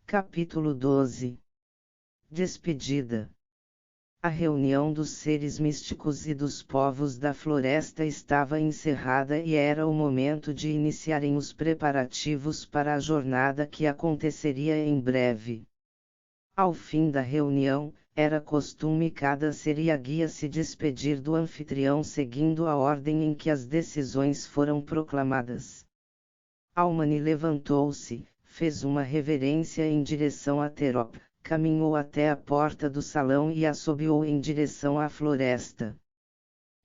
Capítulo 12. Despedida. A reunião dos seres místicos e dos povos da floresta estava encerrada e era o momento de iniciarem os preparativos para a jornada que aconteceria em breve. Ao fim da reunião, era costume cada ser e a guia se despedir do anfitrião seguindo a ordem em que as decisões foram proclamadas. Almani levantou-se, fez uma reverência em direção a Terop, caminhou até a porta do salão e assobiou em direção à floresta.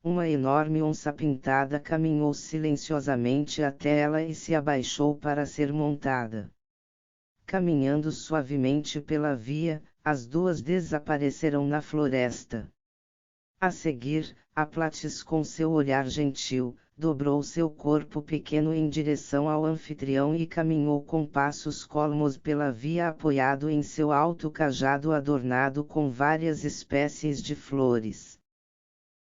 Uma enorme onça pintada caminhou silenciosamente até ela e se abaixou para ser montada. Caminhando suavemente pela via, as duas desapareceram na floresta. A seguir, Aplatis com seu olhar gentil, dobrou seu corpo pequeno em direção ao anfitrião e caminhou com passos colmos pela via apoiado em seu alto cajado adornado com várias espécies de flores.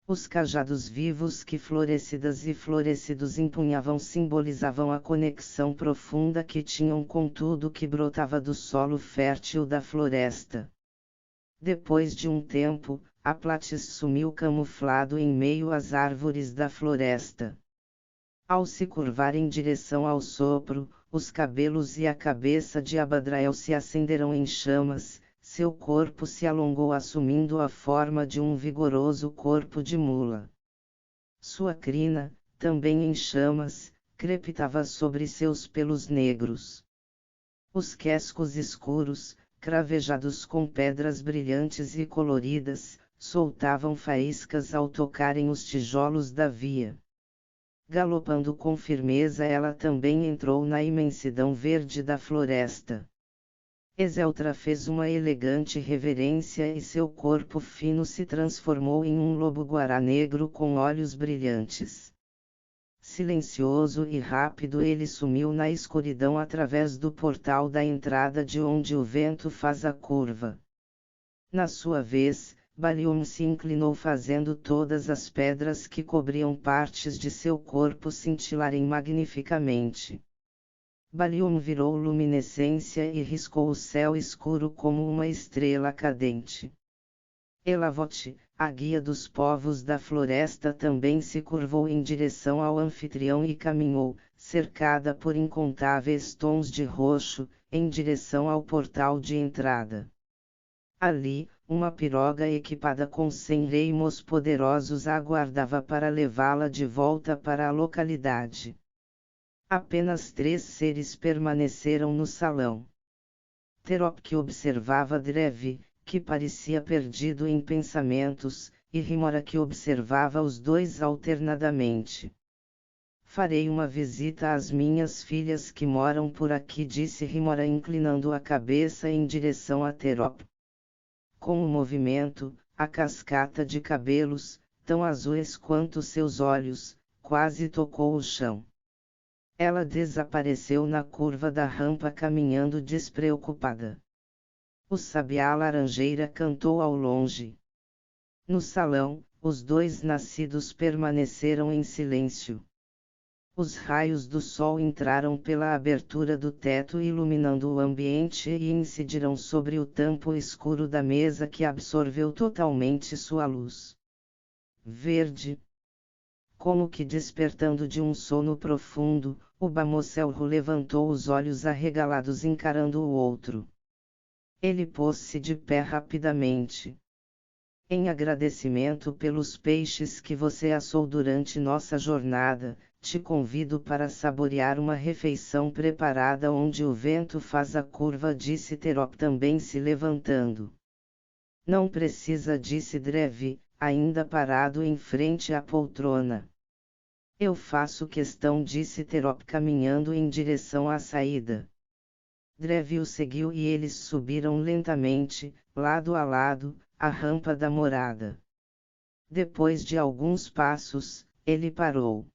Os cajados vivos que florescidas e florescidos empunhavam simbolizavam a conexão profunda que tinham com tudo que brotava do solo fértil da floresta. Depois de um tempo, Aplatis sumiu camuflado em meio às árvores da floresta. Ao se curvar em direção ao sopro, os cabelos e a cabeça de Abadrael se acenderam em chamas, seu corpo se alongou assumindo a forma de um vigoroso corpo de mula. Sua crina, também em chamas, crepitava sobre seus pelos negros. Os cascos escuros, cravejados com pedras brilhantes e coloridas, soltavam faíscas ao tocarem os tijolos da via. Galopando com firmeza ela também entrou na imensidão verde da floresta. Ezeltra fez uma elegante reverência e seu corpo fino se transformou em um lobo-guará negro com olhos brilhantes. Silencioso e rápido ele sumiu na escuridão através do portal da entrada de onde o vento faz a curva. Na sua vez, Balium se inclinou fazendo todas as pedras que cobriam partes de seu corpo cintilarem magnificamente. Balium virou luminescência e riscou o céu escuro como uma estrela cadente. Elavote, a guia dos povos da floresta também se curvou em direção ao anfitrião e caminhou, cercada por incontáveis tons de roxo, em direção ao portal de entrada. Ali, uma piroga equipada com 100 reimos poderosos a aguardava para levá-la de volta para a localidade. Apenas 3 seres permaneceram no salão. Terop que observava Drevi, que parecia perdido em pensamentos, e Rimora que observava os dois alternadamente. Farei uma visita às minhas filhas que moram por aqui, disse Rimora inclinando a cabeça em direção a Terop. Com o movimento, a cascata de cabelos, tão azuis quanto seus olhos, quase tocou o chão. Ela desapareceu na curva da rampa caminhando despreocupada. O sabiá laranjeira cantou ao longe. No salão, os dois nascidos permaneceram em silêncio. Os raios do sol entraram pela abertura do teto iluminando o ambiente e incidiram sobre o tampo escuro da mesa que absorveu totalmente sua luz. Verde. Como que despertando de um sono profundo, o Bamocelro levantou os olhos arregalados encarando o outro. Ele pôs-se de pé rapidamente. Em agradecimento pelos peixes que você assou durante nossa jornada, te convido para saborear uma refeição preparada onde o vento faz a curva, disse Terop também se levantando. Não precisa, disse Drevi, ainda parado em frente à poltrona. Eu faço questão, disse Terop caminhando em direção à saída. Drevi o seguiu e eles subiram lentamente, lado a lado, a rampa da morada. Depois de alguns passos, ele parou.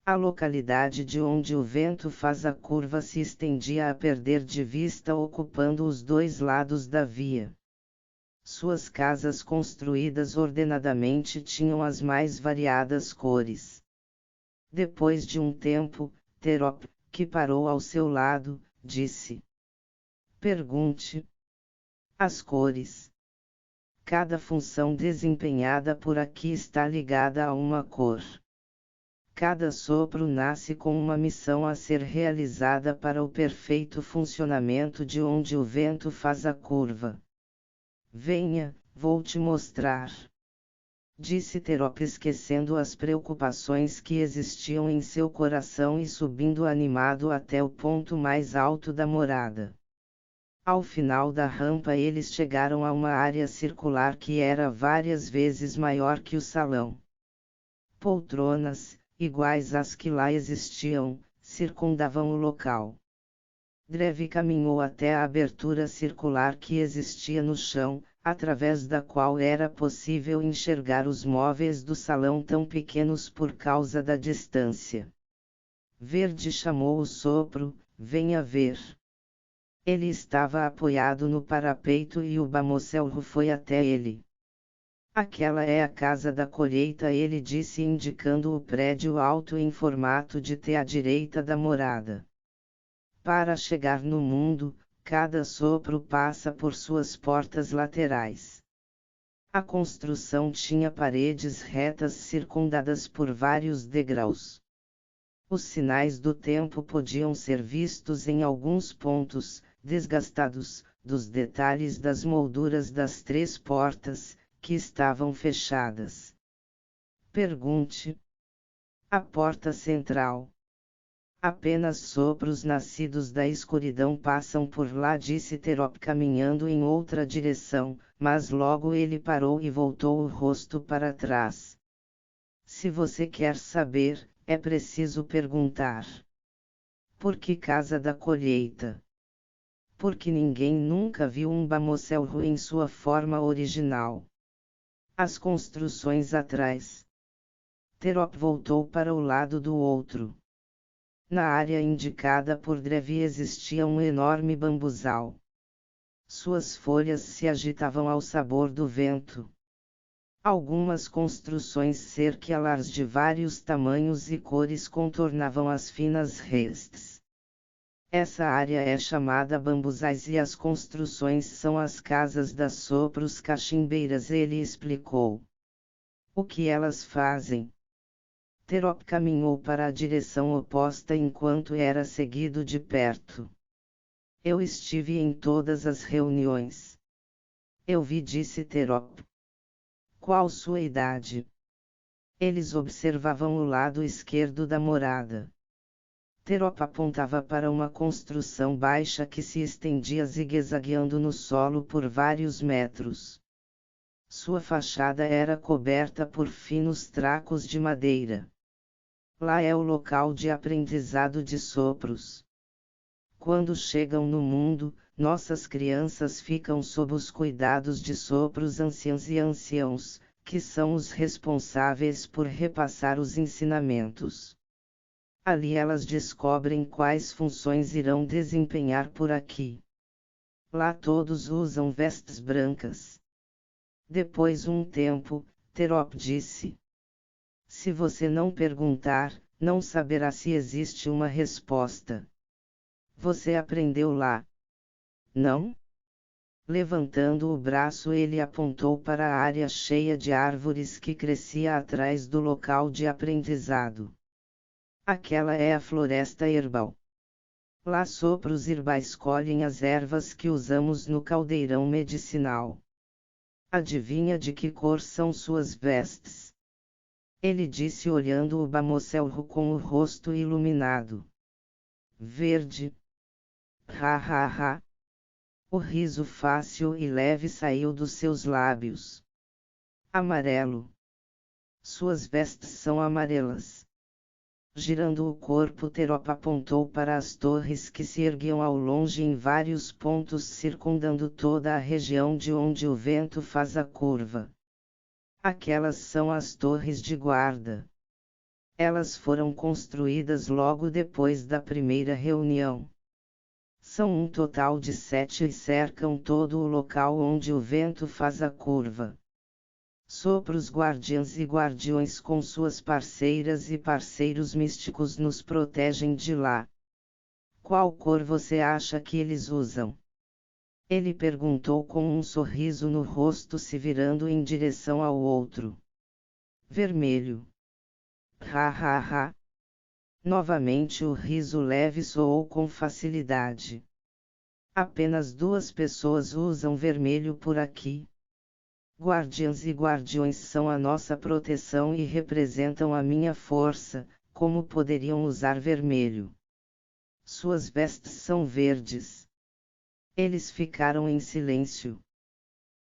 A localidade de onde o vento faz a curva se estendia a perder de vista, ocupando os dois lados da via. Suas casas construídas ordenadamente tinham as mais variadas cores. Depois de um tempo, Terop, que parou ao seu lado, disse: Pergunte. As cores. Cada função desempenhada por aqui está ligada a uma cor. Cada sopro nasce com uma missão a ser realizada para o perfeito funcionamento de onde o vento faz a curva. Venha, vou te mostrar. Disse Terop, esquecendo as preocupações que existiam em seu coração e subindo animado até o ponto mais alto da morada. Ao final da rampa eles chegaram a uma área circular que era várias vezes maior que o salão. Poltronas, iguais às que lá existiam, circundavam o local. Drev caminhou até a abertura circular que existia no chão, através da qual era possível enxergar os móveis do salão tão pequenos por causa da distância. Verde chamou o sopro, venha ver. Ele estava apoiado no parapeito e o Bamocelro foi até ele. Aquela é a casa da colheita, ele disse, indicando o prédio alto em formato de T à direita da morada. Para chegar no mundo, cada sopro passa por suas portas laterais. A construção tinha paredes retas circundadas por vários degraus. Os sinais do tempo podiam ser vistos em alguns pontos, desgastados, dos detalhes das molduras das 3 portas, que estavam fechadas. Pergunte. A porta central. Apenas sopros nascidos da escuridão passam por lá, disse Terop, caminhando em outra direção, mas logo ele parou e voltou o rosto para trás. Se você quer saber, é preciso perguntar. Por que casa da colheita? Porque ninguém nunca viu um Bamocelro em sua forma original. As construções atrás. Terop voltou para o lado do outro. Na área indicada por Drev existia um enorme bambuzal. Suas folhas se agitavam ao sabor do vento. Algumas construções circulares de vários tamanhos e cores contornavam as finas restes. Essa área é chamada bambuzais e as construções são as casas das sopros cachimbeiras, ele explicou. O que elas fazem? Terop caminhou para a direção oposta enquanto era seguido de perto. Eu estive em todas as reuniões. Eu vi, disse Terop. Qual sua idade? Eles observavam o lado esquerdo da morada. Terop apontava para uma construção baixa que se estendia zigue-zagueando no solo por vários metros. Sua fachada era coberta por finos tracos de madeira. Lá é o local de aprendizado de sopros. Quando chegam no mundo, nossas crianças ficam sob os cuidados de sopros anciãos e anciãos, que são os responsáveis por repassar os ensinamentos. Ali elas descobrem quais funções irão desempenhar por aqui. Lá todos usam vestes brancas. Depois um tempo, Terop disse. Se você não perguntar, não saberá se existe uma resposta. Você aprendeu lá? Não? Levantando o braço ele apontou para a área cheia de árvores que crescia atrás do local de aprendizado. Aquela é a floresta herbal. Lá sopros herbais colhem as ervas que usamos no caldeirão medicinal. Adivinha de que cor são suas vestes? Ele disse olhando o Bamocelro com o rosto iluminado. Verde. Ha ha ha. O riso fácil e leve saiu dos seus lábios. Amarelo. Suas vestes são amarelas. Girando o corpo, Terop apontou para as torres que se erguiam ao longe em vários pontos circundando toda a região de onde o vento faz a curva. Aquelas são as torres de guarda. Elas foram construídas logo depois da primeira reunião. São um total de 7 e cercam todo o local onde o vento faz a curva. Sopros guardiãs e guardiões com suas parceiras e parceiros místicos nos protegem de lá. Qual cor você acha que eles usam? Ele perguntou com um sorriso no rosto, se virando em direção ao outro. Vermelho. Ha ha ha. Novamente o riso leve soou com facilidade. Apenas 2 pessoas usam vermelho por aqui. Guardiãs e guardiões são a nossa proteção e representam a minha força. Como poderiam usar vermelho? Suas vestes são verdes. Eles ficaram em silêncio.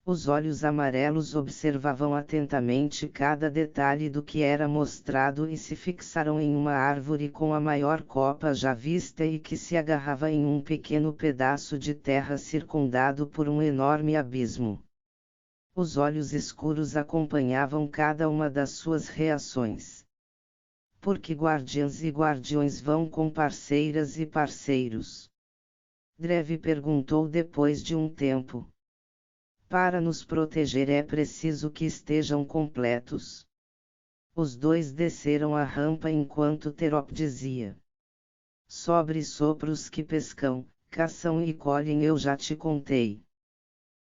Os olhos amarelos observavam atentamente cada detalhe do que era mostrado e se fixaram em uma árvore com a maior copa já vista e que se agarrava em um pequeno pedaço de terra circundado por um enorme abismo. Os olhos escuros acompanhavam cada uma das suas reações. Por que guardiãs e guardiões vão com parceiras e parceiros? Dreve perguntou depois de um tempo. Para nos proteger é preciso que estejam completos. Os 2 desceram a rampa enquanto Terop dizia. Sobre sopros que pescam, caçam e colhem eu já te contei.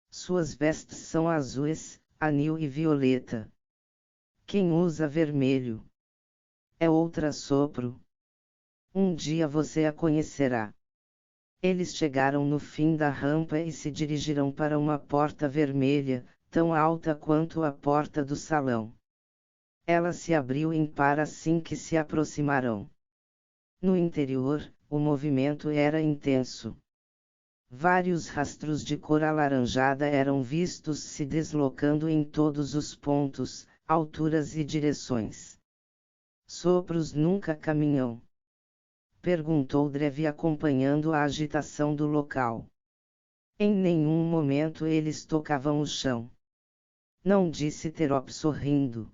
Suas vestes são azuis, anil e violeta. Quem usa vermelho? É outra sopro. Um dia você a conhecerá. Eles chegaram no fim da rampa e se dirigiram para uma porta vermelha, tão alta quanto a porta do salão. Ela se abriu em par assim que se aproximaram. No interior, o movimento era intenso. Vários rastros de cor alaranjada eram vistos se deslocando em todos os pontos, alturas e direções. Sopros nunca caminham? Perguntou Dreve acompanhando a agitação do local. Em nenhum momento eles tocavam o chão. Não, disse Terop sorrindo.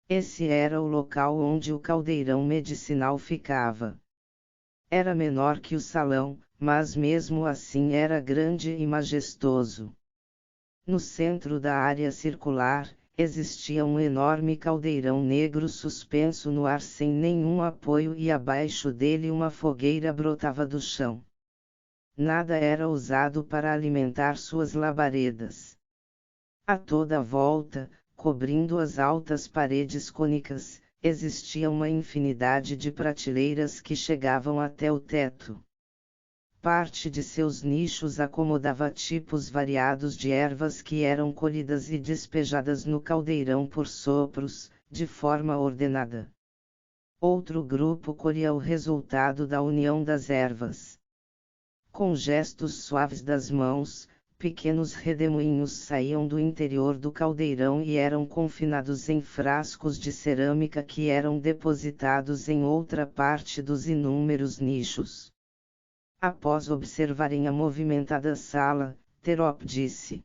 Esse era o local onde o caldeirão medicinal ficava. Era menor que o salão, mas mesmo assim era grande e majestoso. No centro da área circular, existia um enorme caldeirão negro suspenso no ar sem nenhum apoio e abaixo dele uma fogueira brotava do chão. Nada era usado para alimentar suas labaredas. A toda a volta, cobrindo as altas paredes cônicas, existia uma infinidade de prateleiras que chegavam até o teto. Parte de seus nichos acomodava tipos variados de ervas que eram colhidas e despejadas no caldeirão por sopros, de forma ordenada. Outro grupo colhia o resultado da união das ervas. Com gestos suaves das mãos, pequenos redemoinhos saíam do interior do caldeirão e eram confinados em frascos de cerâmica que eram depositados em outra parte dos inúmeros nichos. Após observarem a movimentada sala, Terop disse: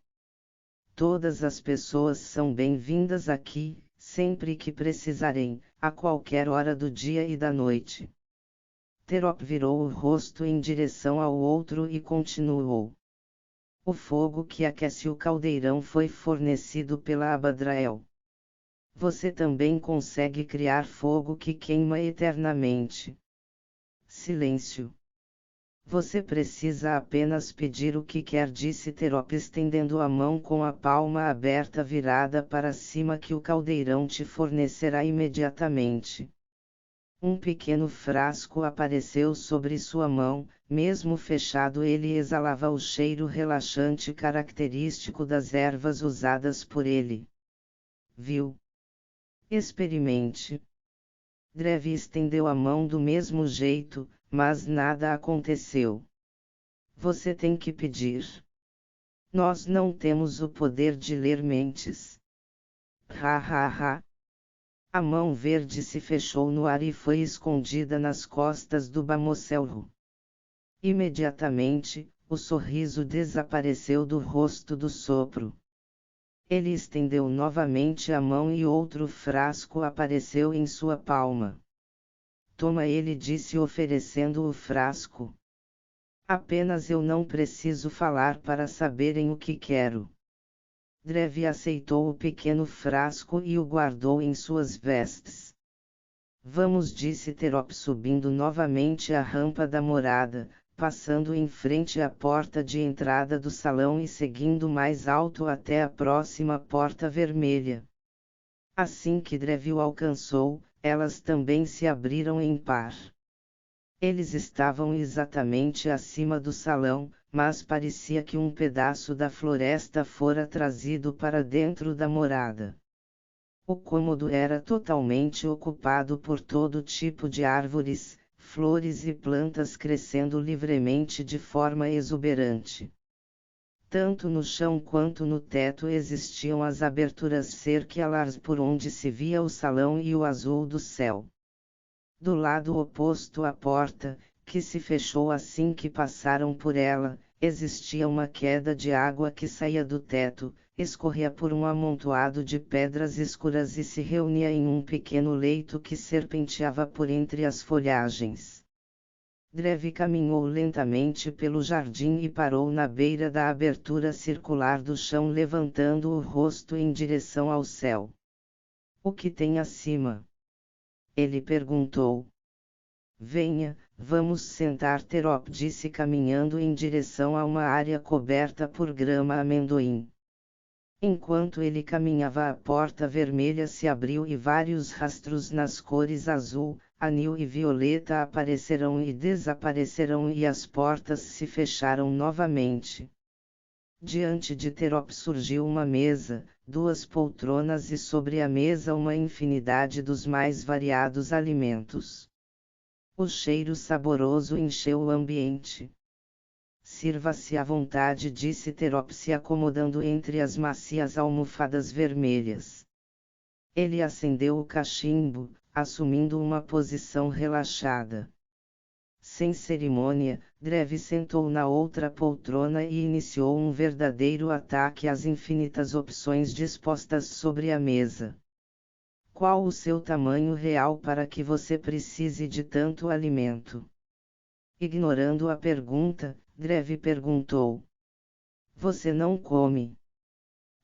Todas as pessoas são bem-vindas aqui, sempre que precisarem, a qualquer hora do dia e da noite. Terop virou o rosto em direção ao outro e continuou. O fogo que aquece o caldeirão foi fornecido pela Abadrael. Você também consegue criar fogo que queima eternamente. Silêncio. Você precisa apenas pedir o que quer, disse Terop estendendo a mão com a palma aberta virada para cima que o caldeirão te fornecerá imediatamente. Um pequeno frasco apareceu sobre sua mão, mesmo fechado ele exalava o cheiro relaxante característico das ervas usadas por ele. Viu? Experimente. Dreve estendeu a mão do mesmo jeito, mas nada aconteceu. Você tem que pedir. Nós não temos o poder de ler mentes. Ha ha ha. A mão verde se fechou no ar e foi escondida nas costas do Bamocelro. Imediatamente, o sorriso desapareceu do rosto do sopro. Ele estendeu novamente a mão e outro frasco apareceu em sua palma. Toma, ele disse oferecendo o frasco. Apenas eu não preciso falar para saberem o que quero. Dreve aceitou o pequeno frasco e o guardou em suas vestes. Vamos, disse Terop subindo novamente a rampa da morada, passando em frente à porta de entrada do salão e seguindo mais alto até a próxima porta vermelha. Assim que Drevi o alcançou, elas também se abriram em par. Eles estavam exatamente acima do salão, mas parecia que um pedaço da floresta fora trazido para dentro da morada. O cômodo era totalmente ocupado por todo tipo de árvores, flores e plantas crescendo livremente de forma exuberante. Tanto no chão quanto no teto existiam as aberturas circulares por onde se via o salão e o azul do céu. Do lado oposto à porta, que se fechou assim que passaram por ela, existia uma queda de água que saía do teto, escorria por um amontoado de pedras escuras e se reunia em um pequeno leito que serpenteava por entre as folhagens. Drevi caminhou lentamente pelo jardim e parou na beira da abertura circular do chão, levantando o rosto em direção ao céu. O que tem acima? Ele perguntou. Venha, vamos sentar, Terop disse, caminhando em direção a uma área coberta por grama amendoim. Enquanto ele caminhava, a porta vermelha se abriu e vários rastros nas cores azul, anil e violeta aparecerão e desaparecerão e as portas se fecharam novamente. Diante de Terop surgiu uma mesa, 2 poltronas e sobre a mesa uma infinidade dos mais variados alimentos. O cheiro saboroso encheu o ambiente. Sirva-se à vontade, disse Terop, se acomodando entre as macias almofadas vermelhas. Ele acendeu o cachimbo, assumindo uma posição relaxada. Sem cerimônia, Drevi sentou na outra poltrona e iniciou um verdadeiro ataque às infinitas opções dispostas sobre a mesa. Qual o seu tamanho real para que você precise de tanto alimento? Ignorando a pergunta, Drevi perguntou. Você não come?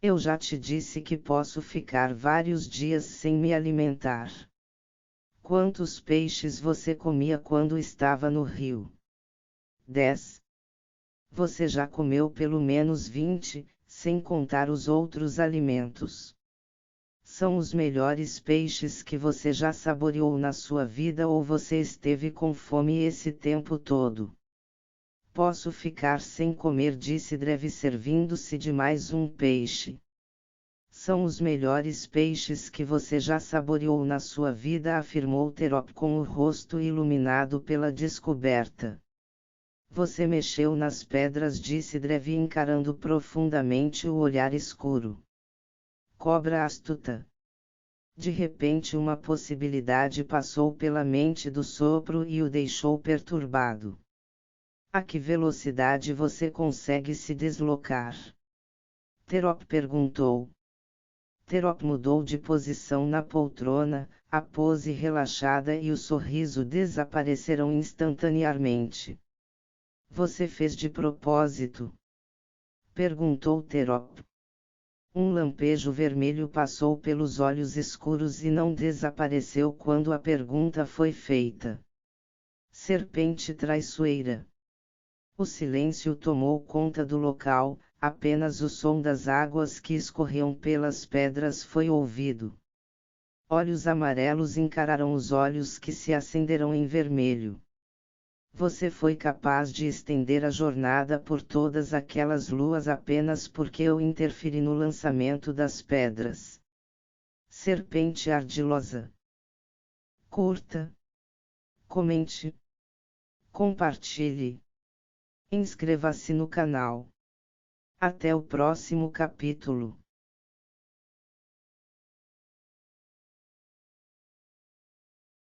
Eu já te disse que posso ficar vários dias sem me alimentar. Quantos peixes você comia quando estava no rio? 10. Você já comeu pelo menos 20, sem contar os outros alimentos. São os melhores peixes que você já saboreou na sua vida, ou você esteve com fome esse tempo todo? Posso ficar sem comer, disse Drevi, servindo-se de mais um peixe. São os melhores peixes que você já saboreou na sua vida, afirmou Terop com o rosto iluminado pela descoberta. Você mexeu nas pedras, disse Drevi, encarando profundamente o olhar escuro. Cobra astuta. De repente uma possibilidade passou pela mente do sopro e o deixou perturbado. A que velocidade você consegue se deslocar? Terop perguntou. Terop mudou de posição na poltrona, a pose relaxada e o sorriso desapareceram instantaneamente. Você fez de propósito? Perguntou Terop. Um lampejo vermelho passou pelos olhos escuros e não desapareceu quando a pergunta foi feita. Serpente traiçoeira. O silêncio tomou conta do local, apenas o som das águas que escorriam pelas pedras foi ouvido. Olhos amarelos encararam os olhos que se acenderam em vermelho. Você foi capaz de estender a jornada por todas aquelas luas apenas porque eu interferi no lançamento das pedras. Serpente ardilosa. Curta. Comente. Compartilhe. Inscreva-se no canal. Até o próximo capítulo.